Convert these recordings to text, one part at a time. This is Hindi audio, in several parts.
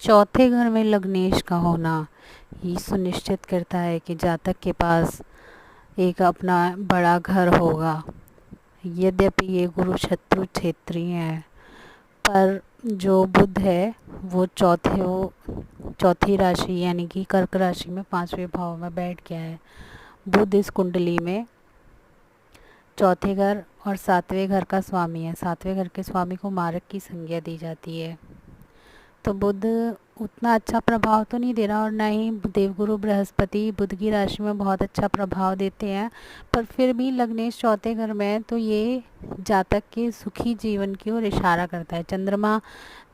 चौथे घर में लग्नेश का होना ये सुनिश्चित करता है कि जातक के पास एक अपना बड़ा घर होगा। यद्यपि ये गुरु शत्रु क्षेत्रीय है, पर जो बुध है वो चौथी राशि यानी कि कर्क राशि में 5वें भाव में बैठ गया है। बुध इस कुंडली में चौथे घर और 7वें घर का स्वामी है। 7वें घर के स्वामी को मारक की संज्ञा दी जाती है। तो बुध उतना अच्छा प्रभाव तो नहीं दे रहा, और ना ही देवगुरु बृहस्पति बुध की राशि में बहुत अच्छा प्रभाव देते हैं, पर फिर भी लग्नेश चौथे घर में है तो ये जातक के सुखी जीवन की ओर इशारा करता है। चंद्रमा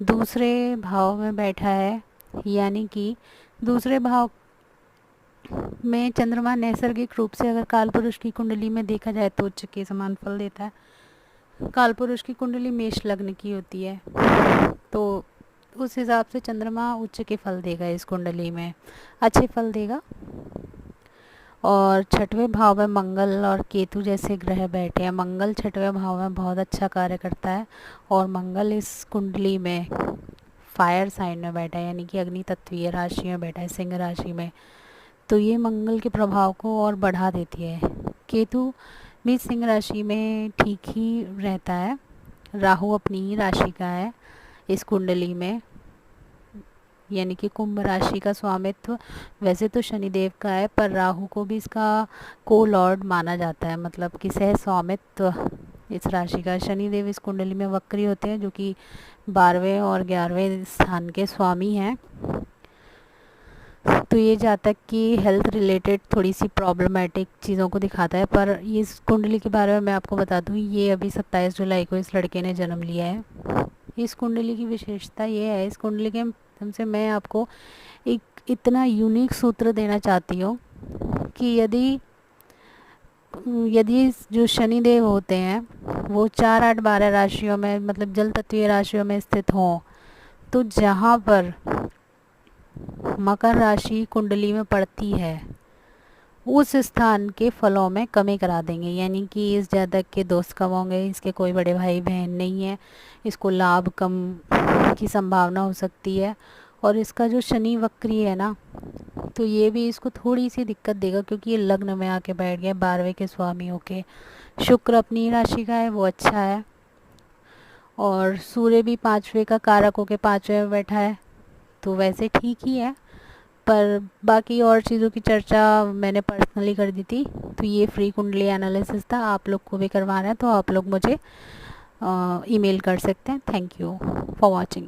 दूसरे भाव में बैठा है, यानी कि दूसरे भाव में चंद्रमा नैसर्गिक रूप से अगर कालपुरुष की कुंडली में देखा जाए तो उच्च के समान फल देता है। कालपुरुष की कुंडली मेष लग्न की होती है, तो उस हिसाब से चंद्रमा उच्च के फल देगा, इस कुंडली में अच्छे फल देगा। और छठवें भाव में मंगल और केतु जैसे ग्रह बैठे हैं। मंगल छठवें भाव में बहुत अच्छा कार्य करता है, और मंगल इस कुंडली में फायर साइन में बैठा है, यानी कि अग्नि तत्वीय राशि में बैठा है, सिंह राशि में। तो ये मंगल के प्रभाव को और बढ़ा देती है। केतु भी सिंह राशि में ठीक ही रहता है। राहु अपनी ही राशि का है इस कुंडली में, यानी कि कुंभ राशि का स्वामित्व वैसे तो शनिदेव का है, पर राहु को भी इसका को लॉर्ड माना जाता है, मतलब कि सह स्वामित्व इस राशि का। शनिदेव इस कुंडली में वक्री होते हैं, जो कि 12वें और 11वें स्थान के स्वामी हैं। तो ये जातक की हेल्थ रिलेटेड थोड़ी सी प्रॉब्लमेटिक चीज़ों को दिखाता है। पर ये इस कुंडली के बारे में मैं आपको बता दूं, ये अभी 27 जुलाई को इस लड़के ने जन्म लिया है। इस कुंडली की विशेषता ये है, इस कुंडली के माध्यम से मैं आपको एक इतना यूनिक सूत्र देना चाहती हूँ कि यदि जो शनिदेव होते हैं वो 4, 8, 12 राशियों में, मतलब जल तत्वीय राशियों में स्थित हों, तो जहाँ पर मकर राशि कुंडली में पड़ती है उस स्थान के फलों में कमी करा देंगे। यानी कि इस जातक के दोस्त कम होंगे, इसके कोई बड़े भाई बहन नहीं है, इसको लाभ कम की संभावना हो सकती है। और इसका जो शनि वक्री है ना, तो ये भी इसको थोड़ी सी दिक्कत देगा, क्योंकि ये लग्न में आके बैठ गया 12वें के स्वामी होके। शुक्र अपनी राशि का है, वो अच्छा है, और सूर्य भी 5वें का कारक होके 5वें में बैठा है, तो वैसे ठीक ही है। पर बाकी और चीज़ों की चर्चा मैंने पर्सनली कर दी थी। तो ये फ्री कुंडली एनालिसिस था, आप लोग को भी करवाना है तो आप लोग मुझे ईमेल कर सकते हैं। Thank you for watching.